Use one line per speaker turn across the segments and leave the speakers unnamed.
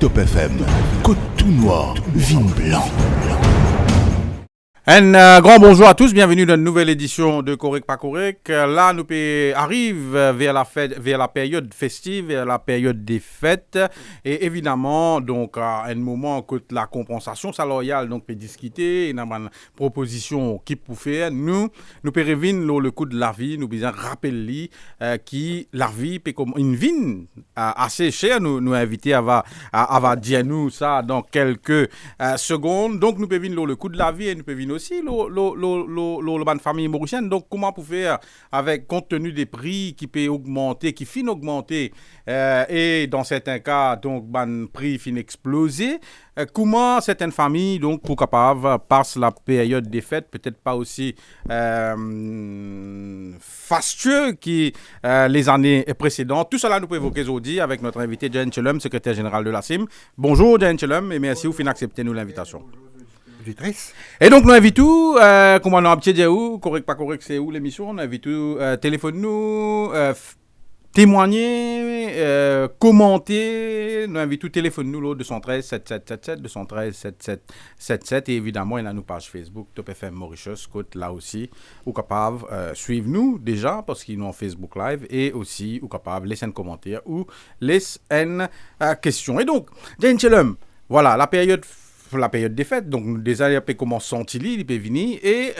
Top FM, côte tout noir, vin blanc.
Un grand bonjour à tous, bienvenue dans une nouvelle édition de Correct pas Correct. Là, nous arrive vers la période festive, vers la période des fêtes. Et évidemment, donc, à un moment que la compensation salariale donc peut discuter, il y a une proposition qui peut faire. Nous peut revenir le coût de la vie, nous besoin rappeler qui la vie peut comme une vie assez chère. Nous inviter à dire nous ça dans quelques secondes. Donc, nous peut venir le coût de la vie et nous peut venir aussi la famille mauricienne. Donc, comment pour faire avec compte tenu des prix qui peut augmenter, qui finissent augmenter et dans certains cas, donc, prix finissent exploser. Comment certaines familles, donc, pour capable passent la période des fêtes, peut-être pas aussi fastueux que les années précédentes. Tout cela, nous pouvons évoquer aujourd'hui avec notre invité, Jan Chelum, secrétaire général de la CIM. Bonjour, Jan Chelum, et merci vous d'accepter nous l'invitation. Et donc, nous invitons, comme on a un petit dire où, correct, pas correct, c'est où l'émission, on invite téléphone-nous, témoigner, commenter, nous invitons téléphone-nous, 213 7777, 213 7777, et évidemment, il y a nos pages Facebook, Top FM Mauritius, côte là aussi, ou capable, suivre-nous déjà, parce qu'ils nous ont Facebook Live, et aussi, ou capable, laisser un commentaire, ou laisser une question. Et donc, Jane Chelum, voilà, la période des fêtes, donc déjà il peut commencer sentir, il peut venir et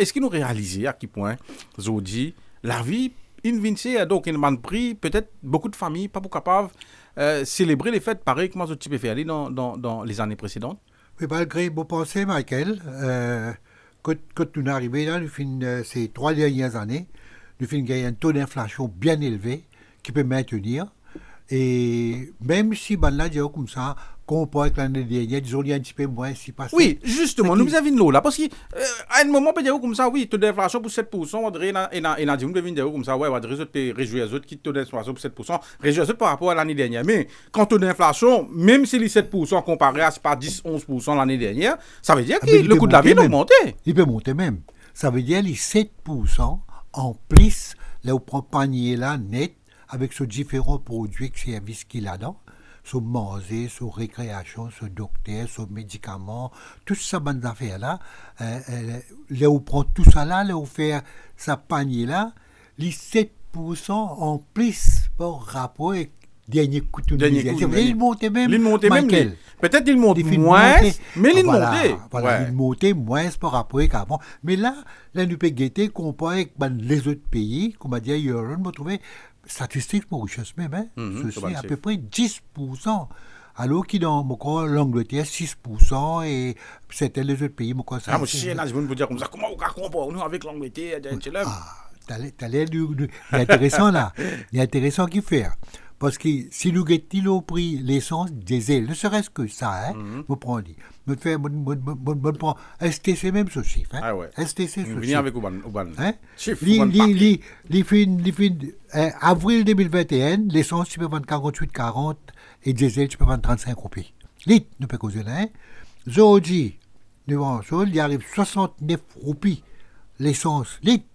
est-ce qu'il nous réalise à quel point Zodi la vie une vinci donc une man pris peut-être beaucoup de familles pas pour capable célébrer les fêtes pareil comment Zodi peut faire aller dans les années précédentes.
Oui, malgré vos pensées, Michael, quand nous sommes arrivés là, ces 3 dernières années, nous avons gagné un taux d'inflation bien élevé qui peut maintenir. Et même si là, comme ça, comparé avec l'année dernière, disons, il y a un petit peu moins si passé.
Oui, justement, nous avons une l'eau là, parce qu'à un moment, on peut dire comme ça, oui, taux d'inflation pour 7%, on dirait, on a dit, nous devons dire comme ça, ouais, on dirait, réjouir les autres qui taux d'inflation pour 7%, réjouir les autres par rapport à l'année dernière. Mais quand taux d'inflation, même si les 7% comparé à pas 10-11% l'année dernière, ça veut dire que le coût de la vie a augmenté.
Il peut monter même. Ça veut dire les 7% en plus, là où prend panier là, net, avec ces différents produits et services qu'il a là, sur manger, sur récréation, sur docteur, sur médicaments, tout ça, bonnes affaires-là, là où prend tout ça là où faire sa panier là, les 7% en plus par rapport avec dernier coup de il montait même.
Il montait même. Peut-être il monte moins, mais il montait.
Voilà, il montait moins par rapport à avant. Mais là, nous peut guetter comparé avec les autres pays, comme a dit ailleurs, on va trouver statistiques Mauritius même, ceci à peu près 10%. Alors qu'il dans l'Angleterre 6% et c'était les autres pays.
Ah, monsieur, là, je vais vous dire comme ça, comment on compare nous avec l'Angleterre,
t'as l'air intéressant là. Il est intéressant qu'il fait. Parce que si nous gagnons le prix l'essence diesel, ne serait-ce que ça, vous prenez. Nous faisons STC même ce chiffre.
Ah ouais.
STC ce chiffre.
Venez avec Ouban.
Chiffre. Avril 2021, l'essence, tu peux vendre 48,40 et diesel, tu peux vendre 35 roupies. Litre, nous peut causer là. Aujourd'hui, il arrive 69 roupies l'essence. Litre.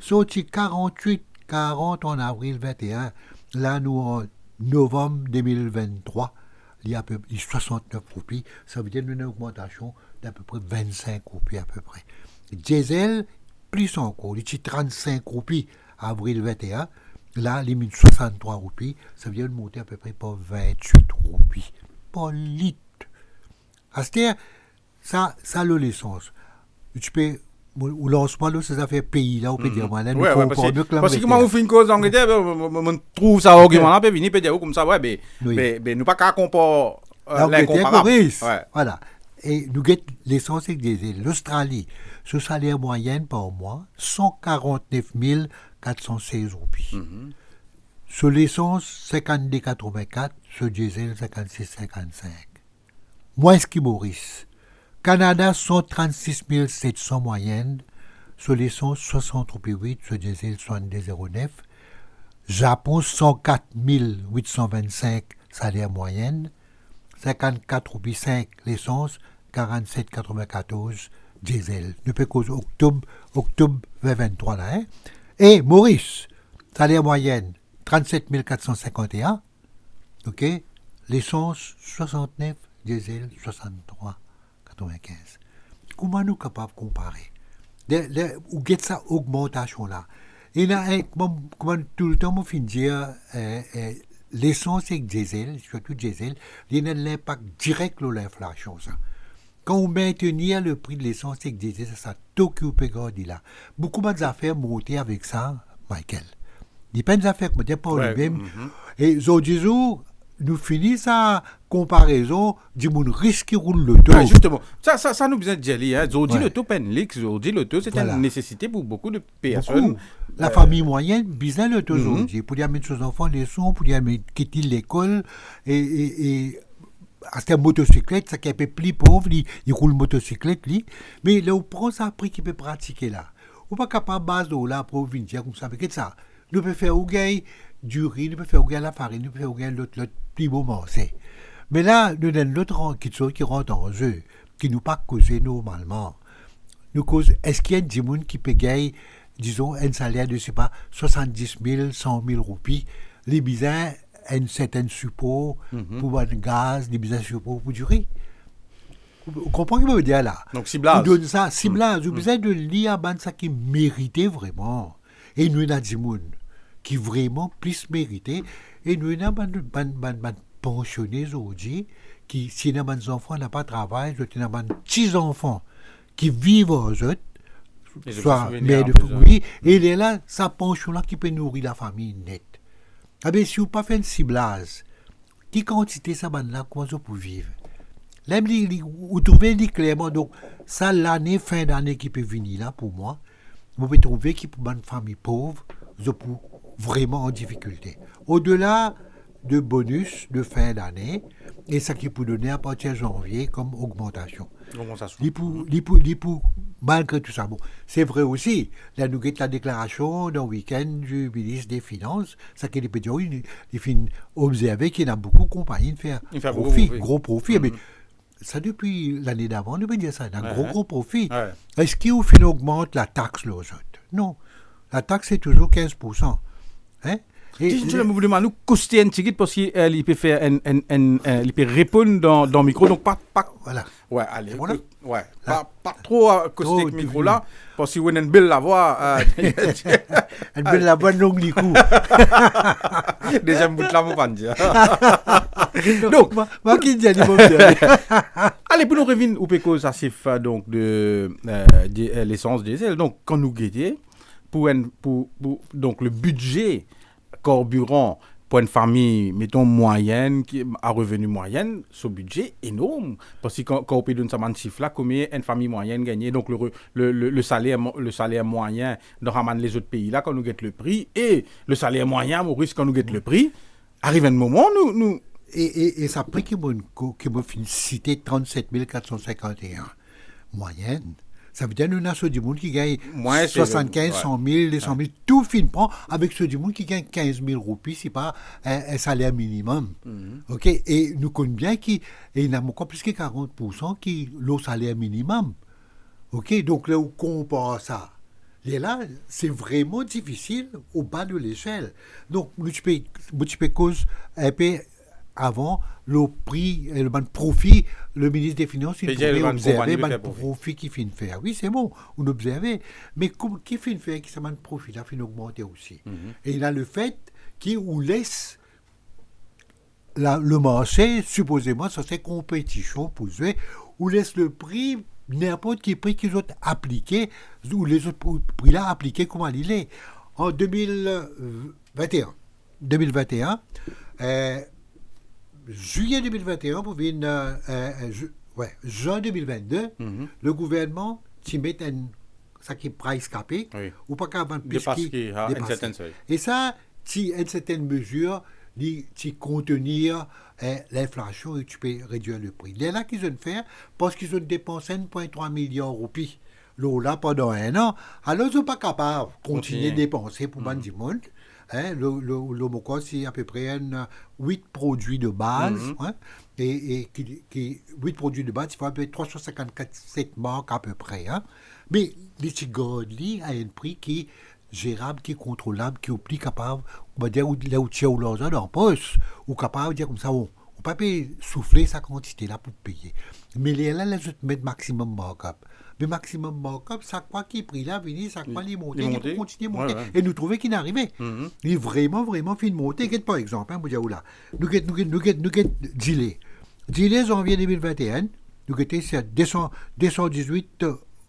Sorti 48,40 en avril 21. Là, nous, en novembre 2023, il y a à peu près 69 roupies. Ça veut dire une augmentation d'à peu près 25 roupies à peu près. Diesel, plus encore, il y a 35 roupies avril 21. Là, il y a 63 roupies. Ça veut dire une montée à peu près par 28 roupies. Par litre. C'est-à-dire, ça l'essence. Tu peux... Ou lancement de ces affaires pays là, on peut dire moi là,
parce que moi on fait une cause d'Angleterre, on trouve ça argument là, peut venir peut dire comme ça, ouais, mais nous pas qu'à comparer
l'incomparable. Voilà. Et nous guette l'essence avec des îles. L'Australie, ce salaire moyen par mois, 149 416 roupies. Sur l'essence, 52,84, sur diesel, 56,55. Moins que Maurice. Canada, 136 700 moyenne, sur l'essence 60 roupies 8, sur diesel 72,09. Japon, 104 825 salaire moyenne, 54 roupies 5 l'essence, 47,94 diesel. Nous peut causer octobre 2023 là. Hein? Et Maurice, salaire moyenne 37 451, ok, l'essence 69, diesel 63, 95. Comment nous capables de comparer? Où get ça augmentation là? Et là, comme tout le temps, on finit dire, l'essence et le diesel, surtout le diesel, il y a l'impact direct sur l'inflation. Ça. Quand on maintenir le prix de l'essence et le diesel, ça t'occupe là. Beaucoup d'affaires montent avec ça, Michael. Il y a plein d'affaires qui montent pas le même. Et aujourd'hui, nous finissons sa comparaison du monde risque qui roule le taux.
Ouais, justement, ça nous besoin de dire, hein. Aujourd'hui, le taux penlix, aujourd'hui, le taux, c'est une nécessité pour beaucoup de personnes.
La famille moyenne, besoin le taux aujourd'hui. Pour y amener ses enfants les sons, pour y amener quitter l'école, et à cette motocyclette, ça qui est un peu plus pauvre, il roule motocyclette, lui. Mais là, on prend ça prix qu'il peut pratiquer là. On n'est pas capable de base là pour venir comme ça. Mais qu'est-ce que ça? Nous pouvons faire au gars du riz, nous pouvons faire au gars la farine, nous pouvons faire au gars l'autre petit moment, c'est. Mais là, nous avons l'autre qui rentre en jeu, qui nous pas causé normalement. Nous cause, est-ce qu'il y a des gens qui peut gagner, disons, un salaire de, je sais pas, 70 000, 100 000 roupies, les bizarres, un certain support pour le gaz, les bizarres support pour du riz. Vous comprenez ce que je veux dire là?
Donc, ciblage.
Vous donne ça, ciblage. Vous besoin de lire ça qui méritait vraiment. Et nous avons des gens qui vraiment plus méritent. Et nous avons des pensionnés aujourd'hui qui, si nous avons des enfants, n'ont pas de travail, nous avons des petits-enfants qui vivent aux autres, soit mère de famille, et il est là, sa pension-là qui peut nourrir la famille nette. Ah bien, si vous pas fait un ciblage, qui quantité ça là, comment vous pouvez vivre? Là, vous trouvez clairement, donc, ça, l'année, fin d'année qui peut venir là, pour moi, vous pouvez trouver qu'il pour une famille pauvre, vous êtes vraiment en difficulté. Au-delà de bonus de fin d'année, et ça qui peut donner à partir de janvier comme augmentation. Malgré tout ça, bon, c'est vrai aussi. Là, nous avons la déclaration d'un week-end du ministre des Finances, ça qui peut dire, il fait observer qu'il y a beaucoup de compagnies de faire profit, gros profit. Mais ça, depuis l'année d'avant, nous pouvons dire ça, un gros profit. Est-ce qu'il augmente la taxe, là, aux autres? Non. La taxe, c'est toujours 15%. Hein?
Je me demande, nous coûter un petit peu parce qu'il peut faire il peut répondre dans le micro, donc pas.
Voilà.
Ouais, allez.
Voilà.
Ouais. Pas trop coûter le micro là, parce que vous avez une belle la voix.
Une belle la voix, non, du coup.
Déjà, je ne peux pas dire.
Donc,
allez, pour nous revenir au pécos asif donc de l'essence diesel. Donc, quand nous guettons, pour donc le budget carburant pour une famille, mettons, moyenne, qui a revenu moyenne, ce budget est énorme. Parce que quand on peut donner ce chiffre-là, combien une famille moyenne gagne? Donc, le salaire moyen dans les autres pays, là, quand nous guettons le prix, et le salaire moyen, Maurice, quand nous guettons le prix, arrive un moment, nous...
Et ça prix qui m'a cité 37 451 moyenne. Ça veut dire que nous avons ceux du monde qui gagne 75, 100 000, 200 000, tout fin prend avec ceux du monde qui gagne 15 000 roupies, c'est pas un salaire minimum. Ok? Et nous connaissons bien qu'il y a encore plus que 40% qui ont le salaire minimum. Ok? Donc là, on compare ça. Et là, c'est vraiment difficile au bas de l'échelle. Donc, tu peux cause un peu avant le prix, le profit, le ministre des Finances, il pourrait observer le profit qu'il fait faire. Oui, c'est bon, on observe. Mais qui fait faire qui ça profit, là, fait augmenter aussi. Et il a le fait qu'il laisse le marché, supposément, ça c'est compétition pour jouer, ou laisse le prix, n'importe quel prix qu'ils ont appliqué, ou les autres prix-là appliqués comme il est. En 2021, juillet 2021, pour juin 2022, le gouvernement qui met ça qui est price capé, ou pas qu'avant plus qui et ça, si une certaine mesure, qui contenir l'inflation et tu peux réduire le prix. C'est là qu'ils ont fait parce qu'ils ont dépensé 1,3 milliard de roupies là pendant un an. Alors ils ne sont pas capables de continuer à dépenser pour du monde. Le Moko, c'est à peu près 8 produits de base. Et 8 produits de base, il faut à peu près 357 marques à peu près. Mais les cigares à un prix qui est gérable, qui est contrôlable, qui est plus capable, on va dire, là où tu as l'argent dans la poche, ou capable de dire comme ça, on On ne peut pas souffler sa quantité là pour payer. Mais là, les autres mettent maximum markup. Le maximum markup, ça quoi qui est pris là, venir, ça quoi il monter, il faut continuer à monter. Et nous trouver qu'il n'est arrivé. Il est vraiment, vraiment fin de monter. Par exemple, nous avons Gilet. Gilet, janvier 2021, nous avons 218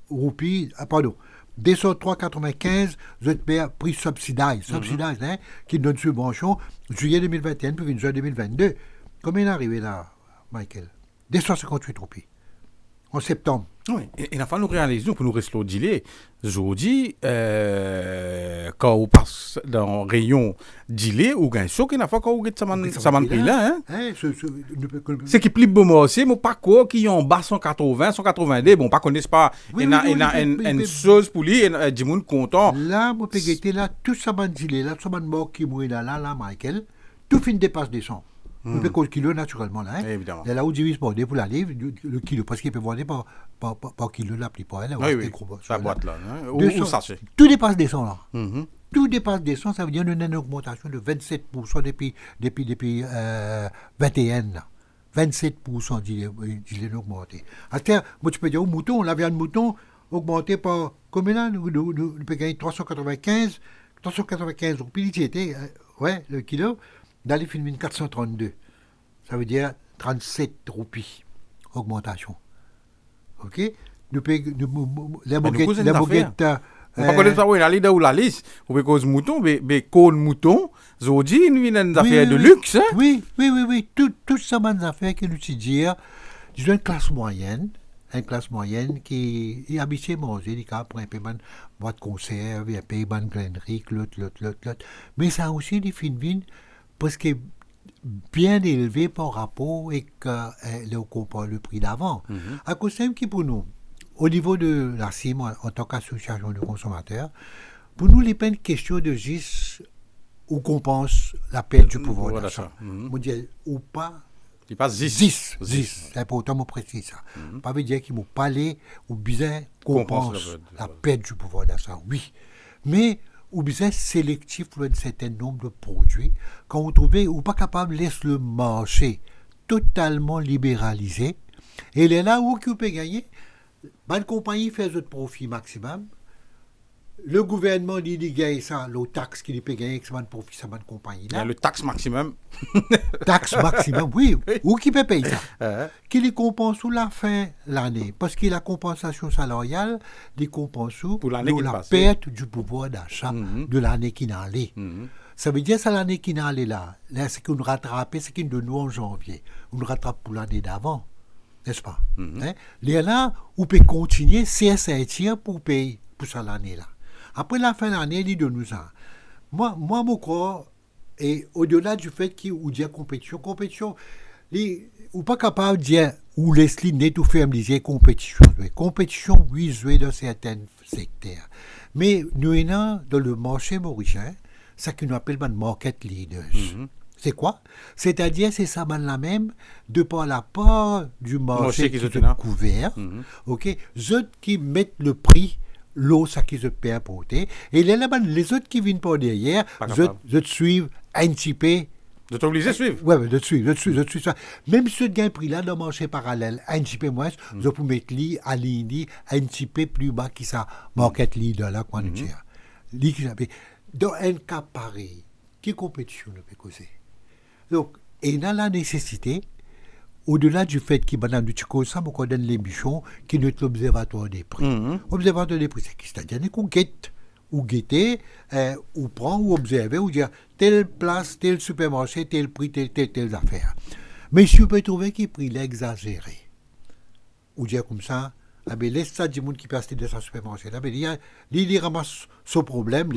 roupies, pardon, 203,95, vous êtes payé prix subsidisé, hein, qui donne subvention, juillet 2021, puis juin 2022. Combien est arrivé là, Michael? 258 roupies. En septembre.
Oui, et la fois nous réalisons pour nous rester au délai. Aujourd'hui, quand on passe dans le rayon délai, on gagne chaud, qu'il n'a pas quand on gagne ça m'a pris là. C'est qui plie bon aussi, mais pas quoi, qui en bas 180, 182, bon, pas connaissent pas, il y a une chose pour lui, et du monde content.
Là, moi, là, tout ça m'a délai, là, tout ça m'a mort qui mourit là, Michael, tout fin dépasse des 100. On peut le kilo naturellement là. Hein.
Évidemment.
Là où divise pour la livre, le kilo, parce qu'il peut vendre par kilo la plus pas.
Oui, la boîte là. Hein. Où sachet.
Tout dépasse des 100 là. Tout dépasse des 100, ça veut dire une augmentation de 27% depuis 21 là. 27% d'il augmenté. À terre, moi tu peux dire au mouton, la viande mouton augmentée par combien là nous peut gagner 395 roupies, c'était le kilo. Dans les films 432, ça veut dire 37 roupies, augmentation. OK? Les moguettes...
On va connaître ça, oui, la liste ou la liste. On peut cause mouton, mais cône mouton, aujourd'hui, il y a des affaires de luxe. Hein?
Oui. Tout ça, des affaires qui nous disent, disons une classe moyenne qui est habituée à manger, il prend un peu de boîte de conserve, un peu de grainerie, l'autre. Mais ça a aussi des films parce que bien élevé par rapport et que le prix d'avant. À cause de qui pour nous, au niveau de la CIM, en tant qu'association de consommateurs, pour nous, il n'est pas une question de juste où qu'on pense la perte du pouvoir d'achat. On dit ou pas.
Il passe
10. C'est important de préciser ça. Pas veut dire qu'il m'a parlé ou bien qu'on pense la perte du pouvoir d'achat. Oui. Mais ou bien sélectif pour un certain nombre de produits, quand vous trouvez, ou pas capable de laisser le marché totalement libéralisé, et il est là où vous pouvez gagner, bonne compagnie fait votre profit maximum, le gouvernement dit qu'il gagne ça, le taxe qu'il peut gagner, c'est un profit, c'est une compagnie là.
Le taxe maximum.
Taxe maximum, oui. Ou qui peut payer ça. Qui les compense sous la fin de l'année. Parce que la compensation salariale, les compense sous la perte du pouvoir d'achat de l'année qui n'en est. Ça veut dire que l'année qui n'en est là, c'est qu'on nous rattrape, c'est qu'on nous en janvier. On nous rattrape pour l'année d'avant. N'est-ce pas? Là, on peut continuer, c'est un pour payer pour ça l'année là. Après la fin de l'année, il dit de nous ça. Moi, mon corps, et au-delà du fait qu'il y a compétition, ou pas capable de dire, ou Leslie n'est tout fait, me disait compétition. Compétition, oui, jouer dans certains secteurs. Mais nous avons dans le marché mauricien, ça qu'on appelle le market leaders. C'est quoi? C'est-à-dire, c'est ça la même, de par la part du marché qui est couvert, ok, ceux qui mettent le prix l'eau, ça qui se peut apporter. Et là-bas, les autres qui viennent par derrière, je suivent un petit peu.
De t'obliger à suivre?
Oui, je suis ça. Même si tu as un prix là dans le marché parallèle, un petit peu moins, je peux mettre lui à l'Indi un petit peu plus bas qui ça, market leader là, quoi, nous dire. Dans un cas pareil, quelle compétition ne peut causer? Donc, il y a la nécessité, au-delà du fait qu'il y a du chico, ça, on donne l'émission qui est notre observatoire des prix. Observatoire des prix, c'est-à-dire qu'on guette, ou guetter, ou prendre, ou observer, ou dire telle place, tel supermarché, tel prix, telle affaire. Mais si vous pouvez trouver qu'il prix l'exagéré, ou dire comme ça, laisse ça du monde qui peut acheter dans ce supermarché. Il ramasse son problème,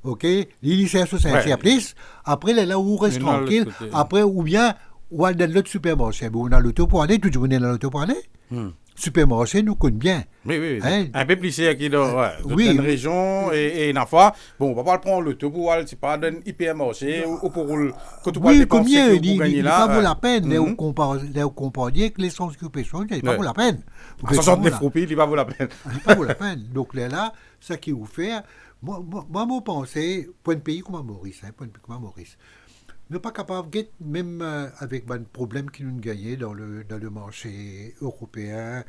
ok, il sert sur plus, après, là où on reste tranquille, après, ou bien, ou aller dans l'autre supermarché. On a l'auto pour aller, tout le monde est dans l'auto pour aller. Supermarché, nous connaissons bien.
Oui. Hein? Un peu plus cher qui dans une région et une fois. Bon, on ne va pas prendre l'auto pour aller, c'est pas dans hypermarché ou pour quand tu parles de
combien il n'est pas pour la peine. Là, on comprend bien que l'essence qui pêche, il n'est pas pour la peine.
69 roupies, il n'est pas pour la peine.
Il n'est pas pour la peine. Donc là, ça qui vous fait, moi, mon pensée, point de pays comme Maurice, Nous pas capable de même avec un problème qui nous gagnait dans le marché européen,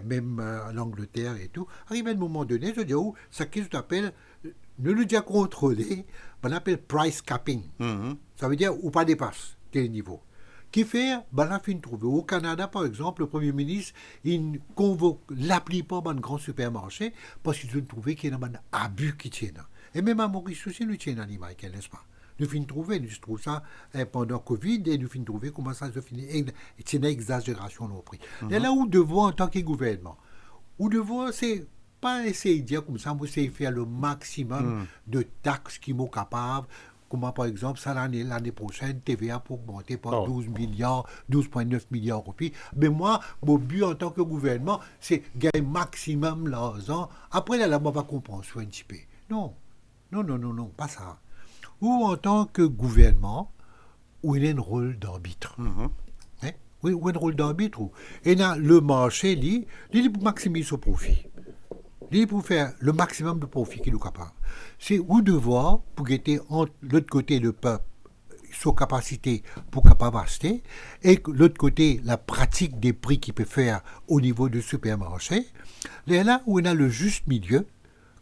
même en Angleterre et tout. Arrivé à un moment donné, je dis, oh, ça qui s'appelle, nous nous déjà contrôler, on appelle price capping. Ça veut dire, ou pas dépasse tel niveau. Qui fait, la fin trouver. Au Canada, par exemple, le Premier ministre, il convoque la plupart des grands supermarchés parce qu'ils ont trouvé qu'il y a un abus qui tient. Et même à Maurice aussi, nous tient un animal, n'est-ce pas? Nous finissons trouver, nous trouvons ça pendant Covid et nous finissons trouver comment ça se finit. C'est une exagération au prix. Et là où devons, en tant que gouvernement, où devons, c'est pas essayer de dire comme ça, mais essayer de faire le maximum de taxes qui sont capables. Comment, par exemple, ça, l'année prochaine, TVA pour augmenter par 12 milliards, 12,9 milliards de roupies. Mais moi, mon but en tant que gouvernement, c'est gagner maximum l'argent. Après, là, on va comprendre sur un petit peu. Non, pas ça. Ou en tant que gouvernement, où il y a un rôle d'arbitre. Hein? Oui, où il y a un rôle d'arbitre. Et là, le marché, il maximise son profit. Il pour faire le maximum de profit qu'il est capable. C'est où devoir pour guetter entre l'autre côté le peuple, sa capacité pour capable acheter, et l'autre côté la pratique des prix qu'il peut faire au niveau du supermarché. Là où on a le juste milieu,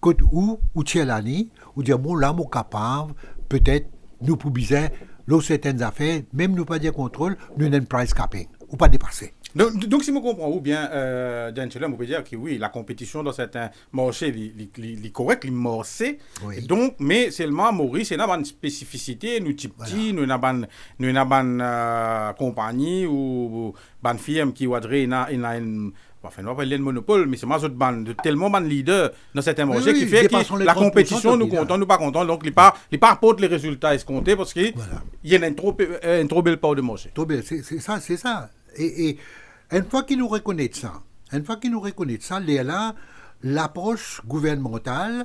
où tient l'année, où dire bon là mon capable, peut-être nous pour bizarre, là certaines affaires, même nous pas dire contrôle, nous avons un price capping, ou pas dépasser.
Donc, si je comprends ou bien, on peut dire que oui, la compétition dans certains marchés est correcte, est morcée.
Oui.
Donc, mais seulement Maurice, il y a une spécificité, nous type petit, nous avons une compagnie ou une firme qui a une. Enfin, on va parler de monopole, mais c'est moi autre bande, tellement de leader dans certains marchés qui fait que la compétition, nous comptons, nous pas contents, donc il pas apporte les résultats escomptés parce qu'il y a une trop belle part de marché.
Trop bien, c'est ça. Et une fois qu'ils nous reconnaissent ça, là, l'approche gouvernementale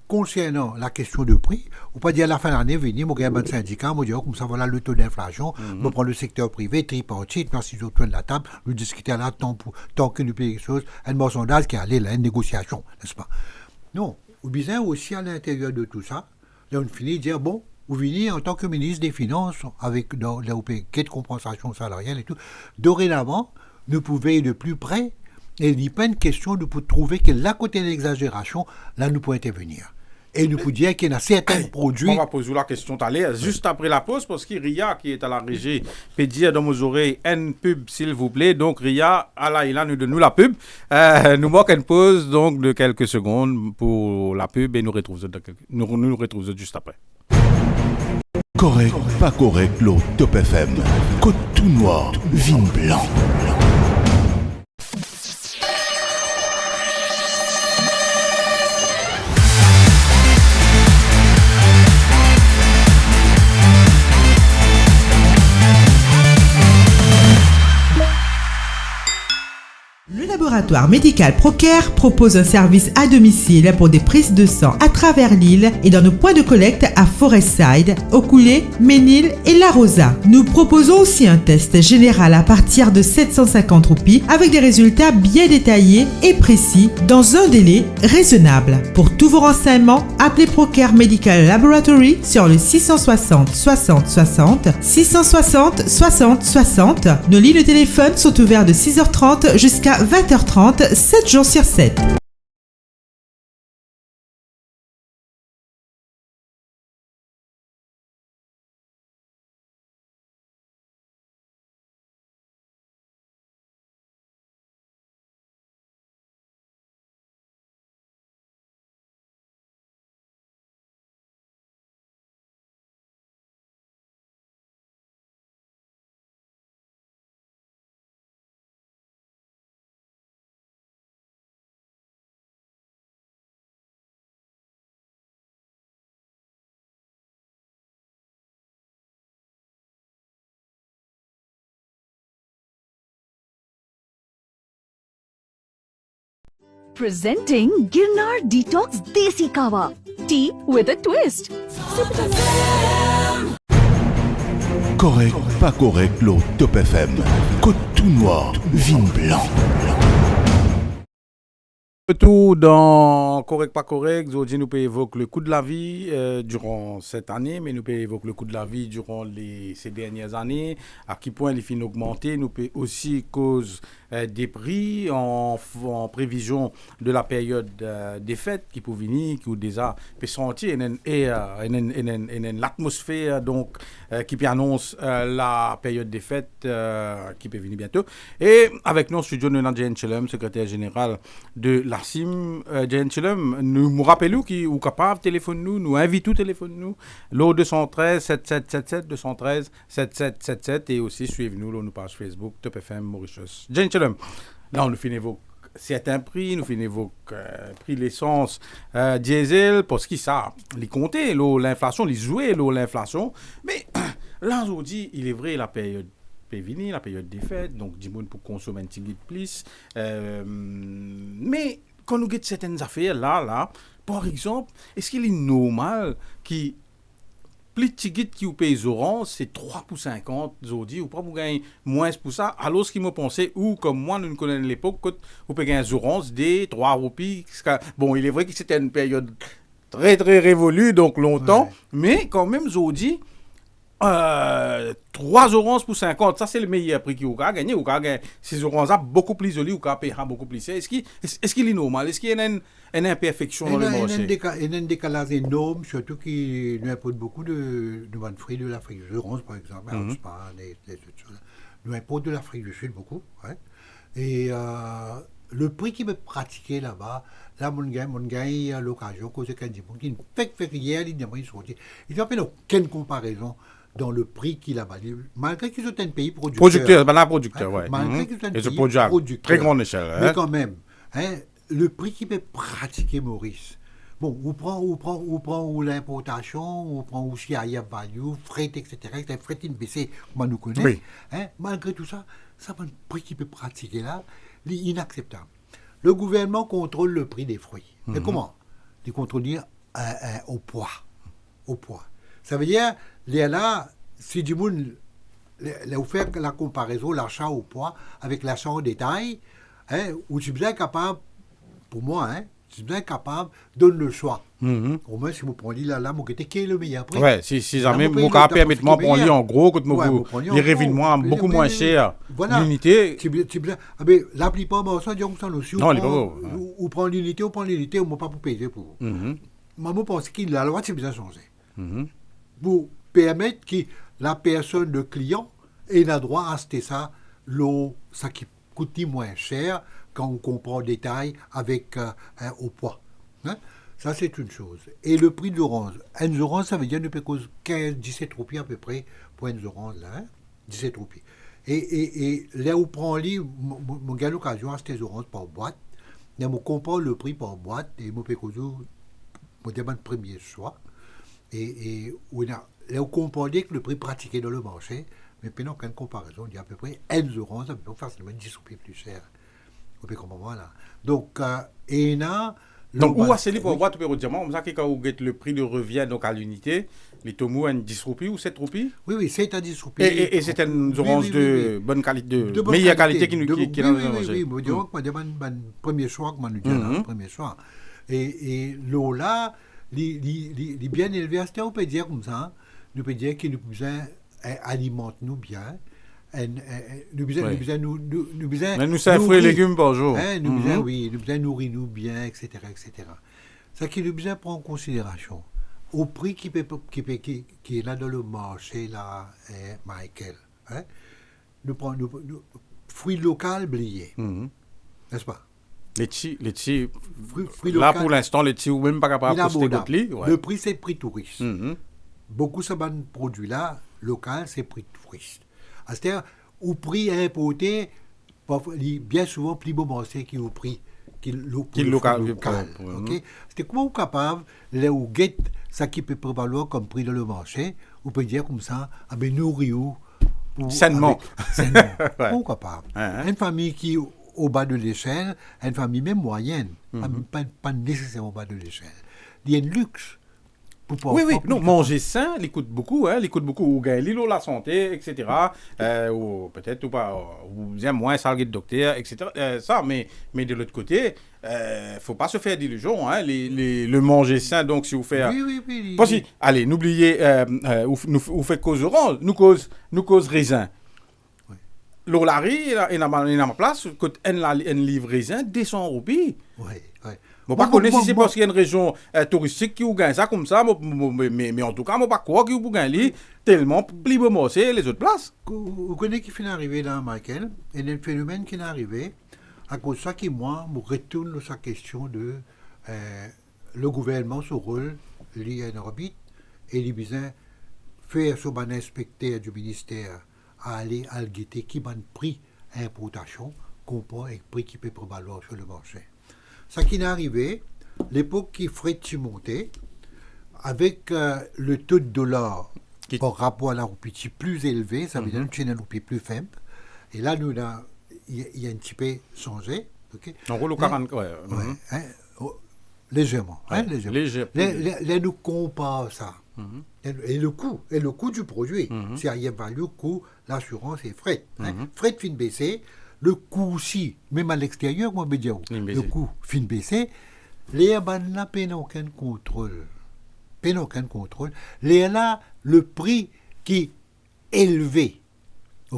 concernant la question de prix, ou pas dire à la fin de l'année, venir, moi, un syndicat, moi, dire, comme ça, voilà le taux d'inflation, moi, prendre le secteur privé, tripartite, merci autour de la table, nous discuter là, tant que nous payons quelque chose, un sondage qui allait là, une négociation, n'est-ce pas? Non, ou bien aussi à l'intérieur de tout ça, là, on finit de dire, bon, vous venez en tant que ministre des Finances, avec l'AOP, quête de compensation salariale et tout, dorénavant, nous pouvons aller de plus près, et il n'y a pas une question de pour trouver que là, côté de l'exagération, là, nous pouvons intervenir. Et nous pouvons dire qu'il y a certains produits.
On va poser la question tout à l'heure, juste après la pause, parce que Ria, qui est à la régie, peut dire dans vos oreilles une pub, s'il vous plaît. Donc, Ria, il a nous la pub. Nous manque une pause donc, de quelques secondes pour la pub et nous retrouvons juste après.
Correct, pas correct, l'eau Top FM. Côte tout noir, vin blanc.
Le laboratoire médical Procare propose un service à domicile pour des prises de sang à travers l'île et dans nos points de collecte à Forestside, Ocoulé, Ménil et La Rosa. Nous proposons aussi un test général à partir de 750 roupies avec des résultats bien détaillés et précis dans un délai raisonnable. Pour tous vos renseignements, appelez Procare Medical Laboratory sur le 660 60 60 660 60 60. Nos lignes de téléphone sont ouvertes de 6h30 jusqu'à 20h30, 7 jours sur 7.
Presenting Girnar Detox Desi Kawa. Tea with a twist.
Correct, pas correct, l'eau Top FM. Côte tout noir, vin blanc.
Retour dans Correct pas correct. Aujourd'hui, nous pouvons évoquer le coût de la vie durant cette année, mais nous pouvons évoquer le coût de la vie durant ces dernières années. À quel point les fins augmenté. Nous pouvons aussi cause des prix en prévision de la période des fêtes qui peut venir, qui déjà peut sentir l'atmosphère donc qui peut annonce la période des fêtes qui peut venir bientôt. Et avec nous, studio, nous avons Jane Chelem, secrétaire général de la CIM. Jane Chelem, nous rappelons qui ou capable téléphone nous invitons téléphone nous, l'eau 213 7777 213 7777 et aussi suivez-nous sur nos pages Facebook Top FM Mauritius. Jane Chelem, là on nous finit vos certains prix, nous finissons vos prix de l'essence diesel, parce que ça, les compter, l'inflation, les jouer, l'inflation. Mais là, aujourd'hui, il est vrai, la période peut venir, la période des fêtes, donc du monde pour consommer un petit peu plus. Mais quand nous avons certaines affaires, là, par exemple, est-ce qu'il est normal qui plus de tickets qui vous payent orange, c'est 3,50 aujourd'hui, ou pas vous gagnez moins pour ça. Alors, ce qui me pensait, ou comme moi, nous connaissons l'époque, vous payez un orange des 3 roupies. Bon, il est vrai que c'était une période très, très révolue, donc longtemps, mais quand même, aujourd'hui, 3 oranges pour 50, ça c'est le meilleur prix qu'il a gagné. Ou gagné ces oranges beaucoup plus jolies, ou payera beaucoup plus. Est-ce qu'il est normal? Est-ce qu'il y a une imperfection dans le marché?
Il y a un décalage énorme, surtout qui nous importe beaucoup de fruits de l'Afrique. Les oranges, par exemple, nous importe de l'Afrique du Sud beaucoup. Ouais. Et le prix qui me pratiqué là-bas, là, mon gars a l'occasion, cause de Candy, il fait hier, il n'y a aucune comparaison dans le prix qu'il a valé, malgré qu'ils sont un pays producteur.
Producteur, oui.
Malgré qu'ils sont un pays
producteur. Très grande échelle.
Mais quand même, le prix qu'il peut pratiquer, Maurice, bon, on prend l'importation, on prend aussi ailleurs value, fret, etc. C'est fret baissé, comme nous connaissons. Oui. Malgré tout ça, ça va un prix qu'il peut pratiquer là, c'est inacceptable. Le gouvernement contrôle le prix des fruits. Mais comment? Il contrôle au poids. Au poids. Ça veut dire, là, si du monde, vous faites la comparaison, l'achat au poids avec l'achat au détail, où tu es bien capable, pour moi, tu es bien capable de donner le choix. Au moins, si vous prenez là, vous qui est le meilleur prix.
Oui, si jamais vous permettez de prendre en gros, que vous les révinements beaucoup moins cher. L'unité.
La plupart, ça, disons ça aussi.
Non,
ou prend l'unité, on ne va pas pour payer pour vous. Moi, je pense que la loi, c'est bien changé. Pour permettre que la personne, le client, ait le droit à acheter ça qui coûte moins cher quand on comprend le détail avec au poids. Ça, c'est une chose. Et le prix de l'orange. Une orange, ça veut dire que 15-17 roupies à peu près pour une orange, là. 17 roupies. Et là où prend mon gars l'occasion d'acheter des oranges par boîte. Là, je comprends le prix par boîte et je me demande le premier choix. Et là, on comprenait que le prix pratiqué dans le marché, mais pendant qu'une comparaison, il y a à peu près 1 orange, ça peut facilement 10 roupies plus cher. Vous pouvez comprendre là. Donc, et là.
Donc, où est-ce que pour voir, tu peux dire, comme ça, quand vous avez le prix de revient donc à l'unité, les tomos à 10 roupies ou 7 roupies?
Oui, 7 à 10 roupies.
Et c'est une orange de bonne qualité, de meilleure qualité qui nous dit dans le marché.
Oui, je premier choix, comme on nous dit, premier choix. Et l'eau là, les bien élevés, on peut dire comme ça, nous peut dire qu'il nous alimente nous bien. Nous sommes fruits et légumes par jour. Nous nourrir nous bien, etc. Ça qui nous besoin prendre en considération. Au prix qui est là dans le marché, là, Michael, nous prenons fruits locaux bliés. N'est-ce pas?
Les petits là pour l'instant, les petits ou même pas capable de poster contre lui.
Le prix, c'est le prix touriste. Beaucoup de ces produits-là, local, c'est prix touriste. C'est-à-dire, au prix importé, bien souvent, plus bon marché qui au prix local. Okay? C'est comment vous êtes capable, là où vous êtes, ça qui peut prévaloir comme prix dans le marché, vous pouvez dire comme ça, nourrir
sainement.
Vous êtes capable. Une famille qui au bas de l'échelle, une famille même moyenne, pas nécessairement au bas de l'échelle. Il y a un luxe
Oui, non, manger sain, il coûte beaucoup, ou gagner la santé, etc. Ou peut-être ou pas, ou bien moins salarié de docteur, etc. Ça, mais de l'autre côté, faut pas se faire d'illusions, le manger sain, donc si vous faites...
Oui.
Parce que, allez, n'oubliez, vous faites cause orange, nous cause raisin.
Oui.
L'olari, il a ma place, quand un livre raisin, 200 roupies.
Oui.
Je ne sais pas si c'est parce qu'il y a une région touristique qui gagne ça comme ça, mais en tout cas, je ne sais pas quoi qui gagne tellement plus beau c'est les autres places.
Vous connaissez qui finit arrivé là, Michael, et le phénomène qui est arrivé, à cause de ça que moi, je retourne sur la question de le gouvernement, son rôle, lié à une orbite, et il besoin faire ce ban inspecteur du ministère à aller à guetter qui ban prix à importation, comprend et prix qui peut prévaloir sur le marché. Ça qui est arrivé, l'époque qui ferait monter, avec le taux de dollar par rapport à la roupie plus élevé, ça veut dire que c'est une roupie plus faible. Et là, il y a un petit peu changé. Okay?
On roule au 40,
légèrement.
Léger.
Là, nous comparons ça. Et le coût du produit, c'est à y value coût, l'assurance et frais. Frais fin baissé. Le coût aussi, même à l'extérieur, moi, le coût fin baissé, les bannes là peine aucun contrôle. Les là, le prix qui est élevé,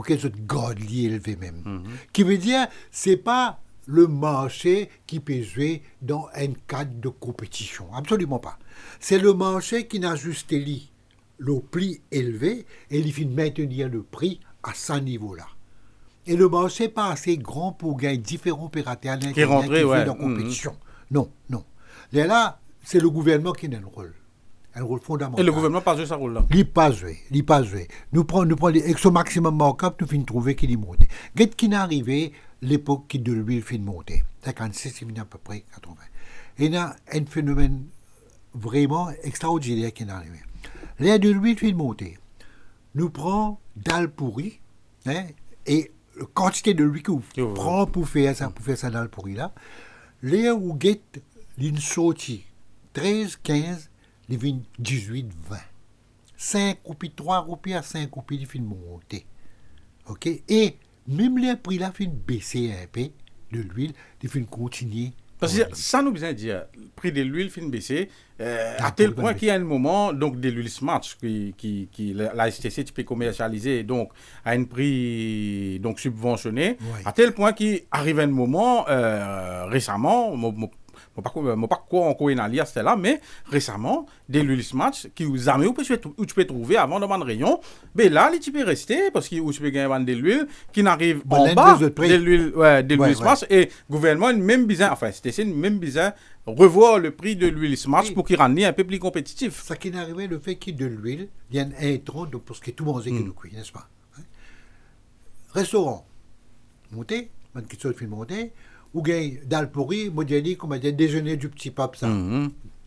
c'est godly élevé même. Qui veut dire, c'est pas le marché qui peut jouer dans un cadre de compétition. Absolument pas. C'est le marché qui n'a juste le prix élevé et il fait maintenir le prix à ce niveau-là. Et le marché n'est pas assez grand pour gagner différents opérateurs qui jouent dans la compétition. Non. Et là, c'est le gouvernement qui a un rôle fondamental.
Et le gouvernement pas joué ce rôle-là.
Il pas joué. Nous prenons avec ce maximum markup, nous finissons trouver qu'il est monté. Qu'est-ce qui est arrivé l'époque qui de l'huile fin monter 56, il vient à peu près 80. Et il y a un phénomène vraiment extraordinaire qui est arrivé. L'air de l'huile fin monter. Nous prenons dalle pourrie, et la quantité de l'huile qu'on prend pour faire ça dalle pourrie là, l'air où guette une sortie 13, 15, il vient 18, 20. 5 roupies, 3 roupies à 5 roupies, il finit monter. OK? Et même les prix là finit baisser un peu de l'huile, il finit continuer.
Parce que ça nous besoin de dire, le prix de l'huile finit baisser, à tel point qu'il y a un moment, donc de l'huile Smart, qui la STC peut commercialiser donc, à un prix donc, subventionné, à tel point qu'il arrive un moment, récemment, je ne sais pas quoi encore à lire, là, mais récemment, des l'huile Smart qui vous amènent où tu peux trouver avant dans le rayon, mais là, tu peux rester parce que tu peux gagner de l'huile qui n'arrive en bas de l'huile Smart et le gouvernement, même bizarre, enfin, c'était même bizarre, revoir le prix de l'huile Smart pour qu'il rende un peu plus compétitif.
Ça qui est arrivé, le fait qu'il y ait de l'huile, il y a un intro pour ce qui est tout mangé qui nous cuit, n'est-ce pas? Restaurant, monté, man qui saute, monté. Ou bien, dans le pourri, moi, j'ai dit, comme déjeuner du petit pape, ça.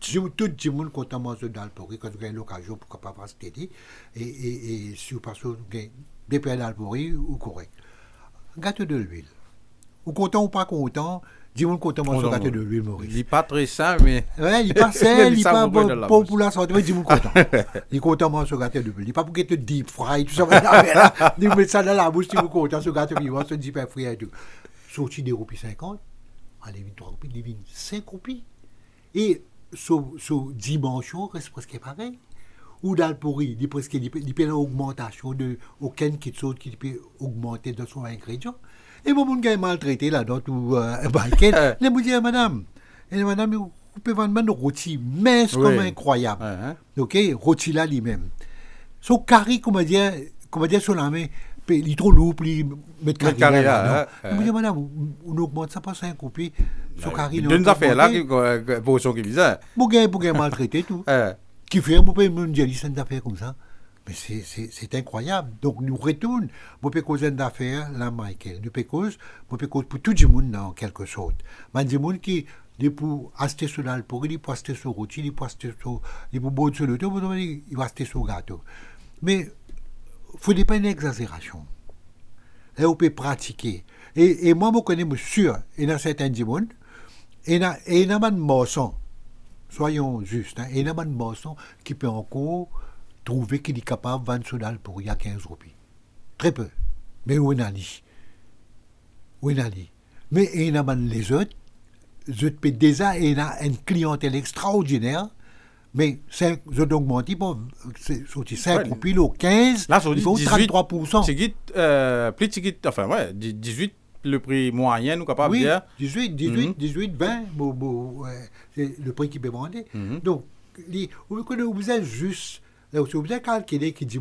Tout le monde content de manger dans le pourri, quand vous avez l'occasion, pourquoi pas faire ce qu'il dit. Et si vous passez, vous avez des pains dans le pourri, ou correct. Gâteau de l'huile. Ou content ou pas content, dis-moi content de manger gâteau de l'huile, Maurice.
Il n'est pas très sain, mais.
Ouais, il n'est pas sain, il n'est pas bon pour la santé, mais dis-moi content. Il est content de manger gâteau de l'huile. Il n'est pas pour qu'il te deep fry, tout ça. Il met ça dans la bouche, dis-moi content, ce gâteau, il va se deep fry et tout. Sorti des roupies 50, allez, 3 roupies, il 5 roupies. Et ce dimension reste presque pareil. Ou dans le pourri, il peut y une augmentation de aucun qui saute qui peut augmenter de son ingrédient. Et mon gars est maltraité là-dedans, tout banquet. Il me dit, madame, vous pouvez vendre une rôti mince comme incroyable. OK, rôti là lui-même. Son carré, comment dire sur la main, il est trop lourd pour mettre carré là. Je me dis, madame, on augmente ça pas 5 roupies. Son carré là.
D'une affaire là, pour son qui visait.
Pour gagner maltraité tout. Qui fait, vous pouvez me dire, c'est une affaire comme ça. Mais c'est incroyable. Donc, nous retournons. Nous pouvons causer d'affaires, là, Michael. Nous pouvons causer pour tout le monde, en quelque sorte. Mais il y a des gens qui, pour acheter sur l'alpori, ils peuvent acheter sur le rôti, ils peuvent acheter sur le tout, ils vont acheter sur le gâteau. Mais, il ne faut pas une exagération. Et on peut pratiquer. Et moi, je connais, sûr, il y a certains gens, et il y a un maçon, soyons justes, il y a une boisson qui peut encore trouver qu'il est capable de vendre soda pour il y a 15 roupies. Très peu. Mais où est Ali? Mais il y a les autres déjà, il y a une clientèle extraordinaire. Mais c'est augmenté, bon, c'est 5 roupies, 15,
là,
il faut 33%.
Plus de enfin, ouais, 18, le prix moyen, nous capable de dire.
18, 20, c'est le prix qui peut vendre. Donc, vous êtes juste, vous êtes calculé qui dit,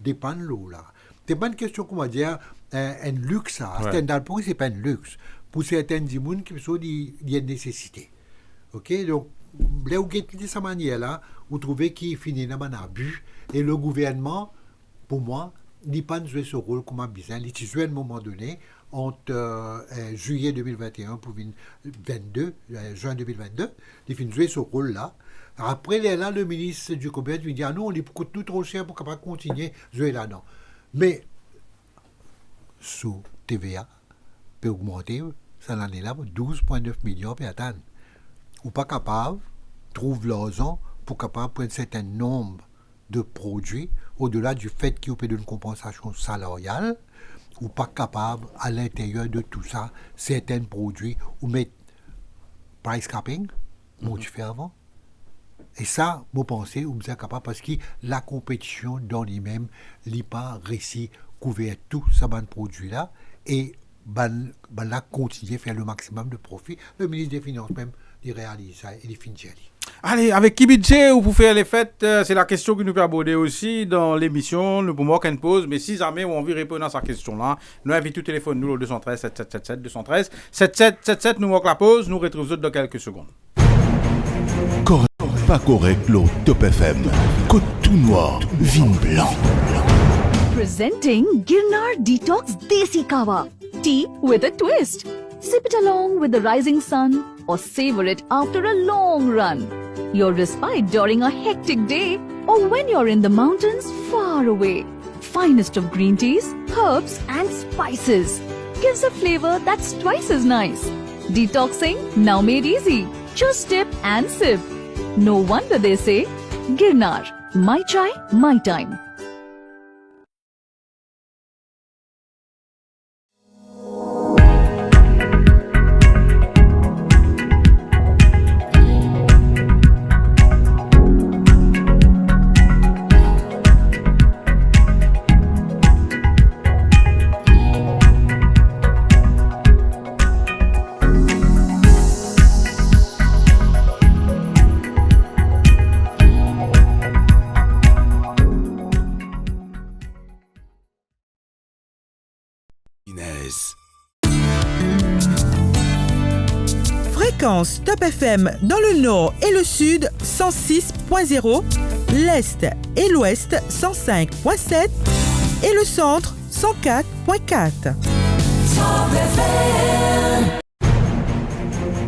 dépend de l'eau, là. C'est pas une question, comment dire, un luxe, ça. Ouais. Stendhal, pour eux, c'est pas un luxe. Pour certains gens qui sont il y a une nécessité. OK? Donc, là où vous êtes de cette manière-là, vous trouvez qu'il finit dans un abus. Et le gouvernement, pour moi, n'a pas joué ce rôle comme un bizarre. Il a joué à un moment donné, entre juillet 2021 pour juin 2022, il a joué ce rôle-là. Après, là, le ministre du commerce lui dit, ah non, on lui coûte tout trop cher pour qu'on puisse continuer à jouer là-dedans. Mais, sous TVA, peut augmenter, ça l'en est là, 12,9 millions peut atteindre. Ou pas capable, trouve l'argent pour capable prendre un certain nombre de produits, au-delà du fait qu'il y ait une compensation salariale, ou pas capable, à l'intérieur de tout ça, certains produits, ou mettre price capping, tu fais avant. Et ça, vous pensez, vous êtes capable, parce que la compétition dans lui-même, n'est pas réussi couvrir tout ce produit-là, et là, continuer à faire le maximum de profit. Le ministre des Finances même, il réalise ça, et il finit.
Allez, avec qui budget vous pouvez faire les fêtes? C'est la question que nous peut aborder aussi dans l'émission. Nous pouvons qu'une pause, mais si jamais on veut répondre à cette question-là, nous invitons au téléphone nous au 213 7777 213 7777. Nous manquons la pause, nous retrouvons dans quelques secondes.
Correct, pas correct, l'eau Top FM. Côte tout noir, vin blanc.
Presenting Girnar Detox Desi Kawa. Tea with a twist. Sip it along with the rising sun or savor it after a long run. Your respite during a hectic day or when you're in the mountains far away. Finest of green teas, herbs and spices. Gives a flavor that's twice as nice. Detoxing now made easy. Just dip and sip. No wonder they say, Girnar, my chai, my time.
Fréquence Top FM dans le nord et le sud 106.0, l'est et l'ouest 105.7 et le centre 104.4.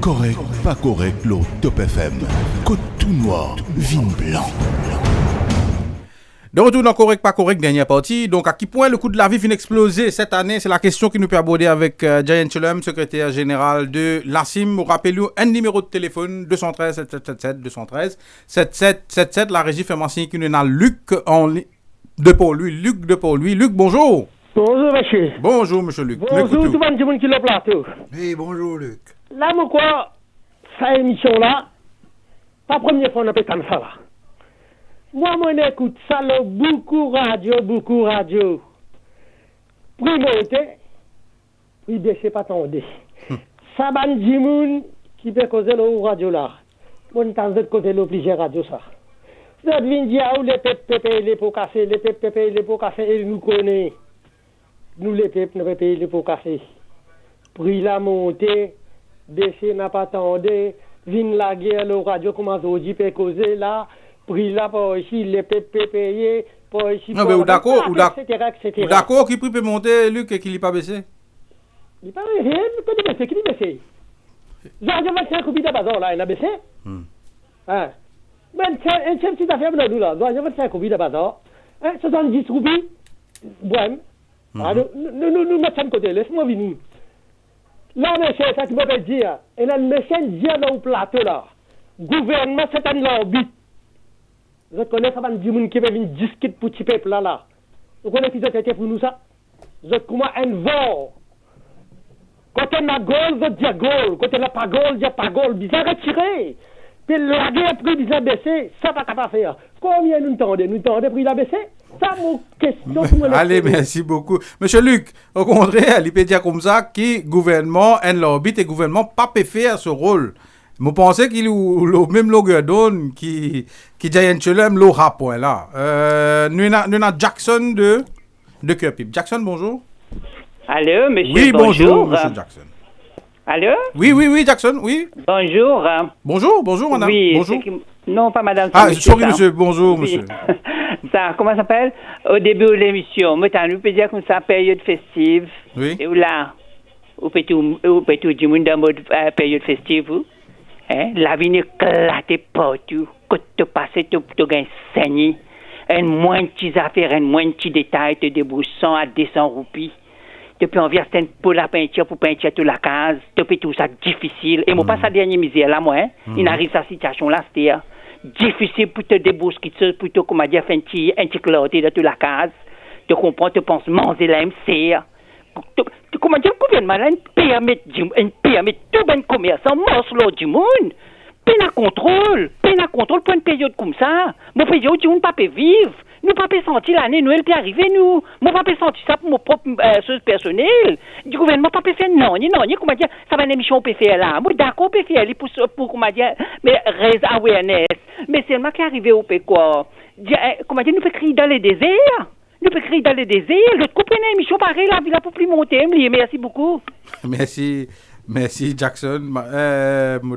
Correct, pas correct, l'eau Top FM. Côte tout noir, vin blanc.
De retour dans Correct, pas correct, dernière partie. Donc, à quel point le coût de la vie vient exploser cette année? C'est la question qui nous peut aborder avec Giant Chelum, secrétaire général de l'ASIM. Vous rappelez-nous un numéro de téléphone, 213 7777 213 7777. La régie fait mention qu'il y a Luc de Port-Louis. Luc de Port-Louis. Luc, bonjour.
Bonjour, monsieur.
Bonjour, monsieur Luc.
Bonjour, tout le monde qui est le plateau.
Oui, bonjour, Luc.
Là, moi, quoi, cette émission-là, pas la première fois qu'on a fait comme ça, là. Moi, écoute ça, là, beaucoup radio. Puis monter, puis baisser, pas tendre. Ça, ban Jimoun qui peut causer le radio là. Moi, on t'en de côté l'obligé radio ça. Vous êtes venu dire où les pépés, les pots cassés, et nous connaissons. Nous, les pépés, nous payons les pots cassés. Prix la montée, baisser, n'a pas tendre, vin la guerre, le radio commence à dire, peut causer là. Prix là pour ici, les pépés payés, pour ici.
Non, mais ou d'accord qui prix peut monter, Luc, et qu'il n'est pas baissé?
Il n'est pas baissé, qui dit baissé? J'ai 25 roupies de bazar là, il a baissé? Hein? Mais un petit affaire de nous là, j'ai 25 roupies de bazar, 70 roupies, bon. Nous mettons de côté, laisse-moi venir. Là, monsieur, ça qui me fait dire, et là, le méchant dit dans le plateau là. gouvernement, c'est un lobby. Vous connaissez ça, des gens qui veulent une discute pour petit peuple là. Vous connaissez qui c'était pour nous ça? Vous êtes comme un vol. Quand on a goal, vous dites goal. Quand on n'a pas goal, vous dites pas goal. Bizarre retiré. Puis la guerre prix bizarre baissé, ça pas capable faire. Combien nous tendez? Nous tendez prix la baissé? Ça mon question.
Allez, merci beaucoup. Monsieur Luc, au contraire, il peut dire comme ça que gouvernement, un lobby, et gouvernement pas peut faire ce rôle. Vous pensez qu'il y a le même logo qui dit un chelem le rapport là. Nous avons Jackson de Kerpip. Jackson, bonjour.
Allô, monsieur,
oui, bonjour,
bonjour.
Monsieur Jackson.
Allô?
Oui, Jackson, oui.
Bonjour.
Bonjour, madame.
Oui,
bonjour.
Non, pas madame.
Ah,
monsieur,
sorry,
ça.
monsieur. Bonjour,
Oui.
monsieur.
Ça, comment ça s'appelle? Au début de l'émission, moi, on peut dire comme ça, période festive.
Oui.
Et où là, on peut tout du monde dans mode période festive, vous? Hein? La vie n'est éclatée partout. Quand tu passes, tu gagnes saigné. Un moins de petites affaires, un moins de petits détails, te débrouilles 100 à 200 roupies. Depuis on vient pour la peinture, pour peinture toute la case. Depuis tout ça difficile. Et moi, pas sa dernière misère là, moi, hein. Il arrive sa situation là, c'est difficile pour te déboucher, pour te, comment dire, faire un petit cloté de toute la case. Tu comprends, tu penses manger la MC. Comment dire, le gouvernement là, une pyramide, tout ben commerçant, morceau du monde. Peine à contrôle pour une période comme ça. Mon période, on ne peut pas vivre. Nous ne pouvons pas sentir l'année Noël qui est arrivée, nous. Moi, je ne peux pas sentir ça pour mon propre chose personnelle. Du gouvernement, pas faire non, comment dire, ça va une émission on peut faire là. Moi, d'accord, on peut faire pour comment dire, mais raise awareness. Mais c'est le qui est arrivé au pays, quoi. Comment dire, nous pouvons crier dans les déserts. L'autre coup, prenez une émission pareille, la ville pour plus monter. Merci beaucoup.
Merci Jackson.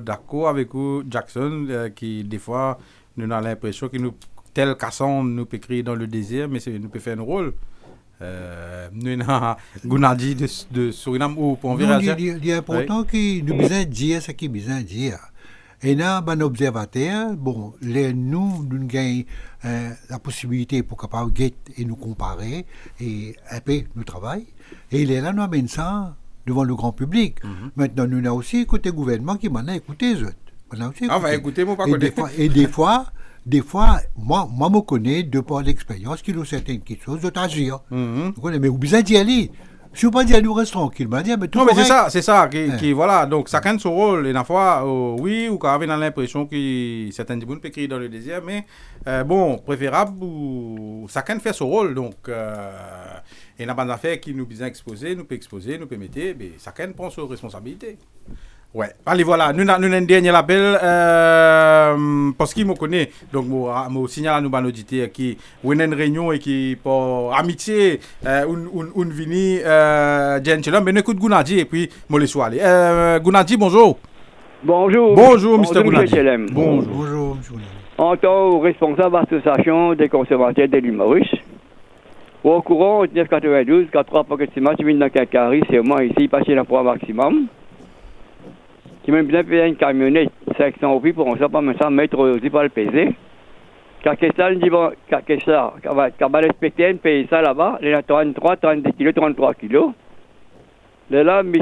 D'accord avec vous, Jackson, qui des fois, nous avons l'impression que nous, tel qu'Asson, nous peut crier dans le désert, mais nous peut faire un rôle. Nous avons Gounadi de Suriname ou pour environ.
Il est important que nous besoin dire ce qu'il besoin dire. Et là, un observateur, bon, nous gagnons la possibilité pour capable et nous comparer et un peu nous travail. Et il est là, nous amène ça devant le grand public. Maintenant, nous avons aussi côté gouvernement qui m'en a écouté les autres.
Écoutez, moi pas
et des fois, moi, me connais de par l'expérience qu'il y a certaines choses d'autres agir. Mais vous besoin d'y aller. Si vous pas d'y aller, vous restez tranquille. Mais
non, mais c'est ça, qui voilà. Donc, chacun son rôle. Et la fois, oui, ou quand on a l'impression que certains gens peuvent écrire dans le désert, mais bon, préférable, chacun fait son rôle. Donc, et la bande d'affaires qui nous besoin exposer, nous peut mettre, mais chacun prend ses responsabilités. Ouais. Allez, voilà, nous avons un dernier appel, parce qu'il me connaît, donc je signale à nous, nos auditeurs, qui ont une réunion et qui, pour amitié, on vient, mais nous écoute Gounadi et puis, je laisse aller. Gounadi, bonjour.
Bonjour.
Bonjour, Mr. Gounadi.
Bonjour, M. Gounadi.
En tant que responsable de l'association des consommateurs de l'île Maurice, au courant 1992, 4 pockets de ciment, je viens dans Quincaillerie, c'est moi ici, passé la fois maximum. Qui m'a bien payé une camionnette 500 roupies pour on ne sait pas mettre aussi par le PC. Quand ça, quand va respecter un paye ça là-bas, il y a 33 kilos. Là, M.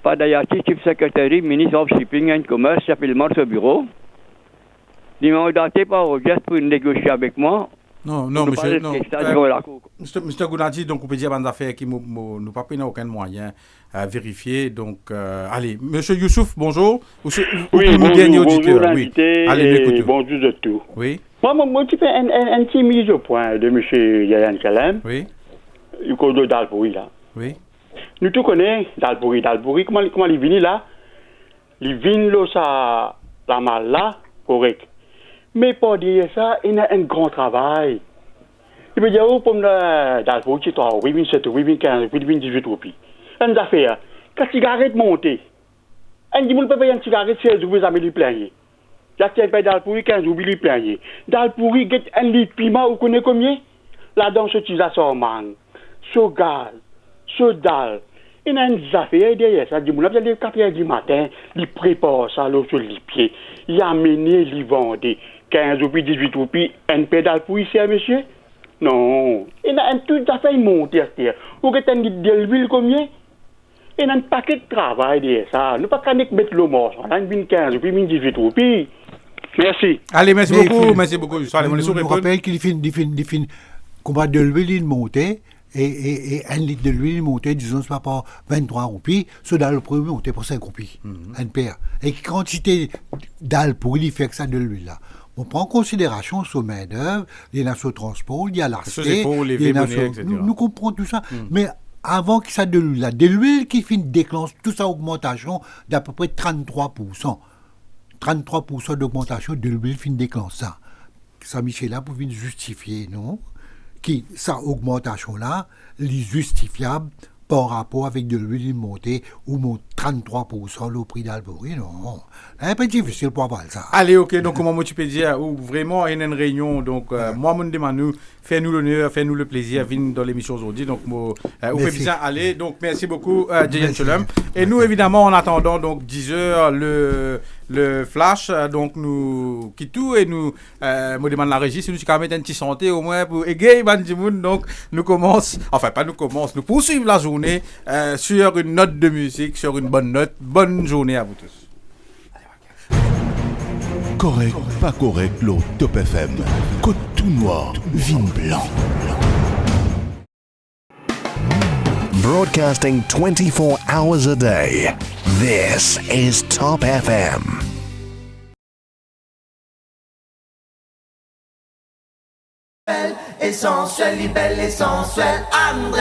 Padayati, chef secrétaire, ministre of Shipping and Commerce, j'appelle ce bureau. Il m'a mandaté par Roger pour négocier avec moi.
Non, monsieur, non. Mr. Gounadi, donc, on peut dire, affaires qui nous pas payé aucun moyen à vérifier. Donc, allez, monsieur Youssouf, bonjour.
Oui, bonjour, l'invité.
Allez,
bonjour de tout.
Oui.
Moi, tu fais un petit mise au point de monsieur Yayan Kalem.
Oui.
Du code d'Alpouri, là.
Oui.
Nous tout connaissons d'Alpouri. Comment il vient là? Il vient là, ça, la mal là, correct. Mais pour dire ça, il y a un grand travail. Il veut dire, pour d'Alpouri, c'est 3, 8, 7, 8, 15, 8, 18 roupies. Une affaire, quand la cigarette monte, un dit, on peut payer une cigarette 16 roupies, ça me lui plaît. Là, tu payes d'Alpouri 15 roupies, lui plaît. D'Alpouri, get un litre piment, vous connaissez combien? Là-dedans, ce tu as son mangue, ce gaz, ce dalle. Il y a une affaire derrière ça. Il y a 4 heures du matin, il prépare ça sur les pieds. Il a amené, il vend 15 roupies, 18 roupies, un pédale pour ici, monsieur? Non. Il y a un tout à fait monté à terre. Vous avez un litre de l'huile combien? Il y a un paquet de travail derrière ça. Nous ne pouvons pas mettre le mort. On a 15 roupies, 18 roupies. Merci.
Allez, merci
Mais
beaucoup.
il faut-
Merci beaucoup. Allez, on est sur
Je
les
vous rappelle qu'il finit combat de l'huile il montait et 1 litre de l'huile il montait, disons, c'est pas 23 roupies, ce dans le premier montait pour 5 roupies, un paire. Et quantité d'al pour il fait que ça de l'huile là. On prend en considération ce main-d'œuvre, il y a ce transport, il y a
Ça,
l'aspect,
c'est pour les
il y a
vébonniers, etc.
nous comprenons tout ça. Mais avant que ça de l'huile là, de l'huile qui finit déclenche toute sa augmentation d'à peu près 33%. 33% d'augmentation de l'huile fin déclenche ça. Ça, Michel, là, pour venir justifier, non? Qui, sa augmentation-là, est justifiable par rapport avec de l'huile montée ou mon 33% le prix d'Albury, non. C'est un peu difficile pour avoir ça.
Allez, ok, donc comment tu peux dire, ou vraiment, il y a une réunion, donc moi, mon demande, fais-nous l'honneur, fais-nous le plaisir, venir dans l'émission aujourd'hui, donc vous pouvez bien aller, donc merci beaucoup, Jayen Cholum. Et nous, évidemment, en attendant, donc 10h, le flash, donc nous quittons et nous, me demande la régie, si nous quand mettre un petit santé au moins pour égayer Bandimoun, donc nous nous poursuivons la journée sur une note de musique, sur une bonne note. Bonne journée à vous tous.
Correct, pas correct, le Top FM. Côte tout noir, vin blanc.
Broadcasting 24 hours a day. This is Top FM.
Essentiel, libelle, essentiel, André.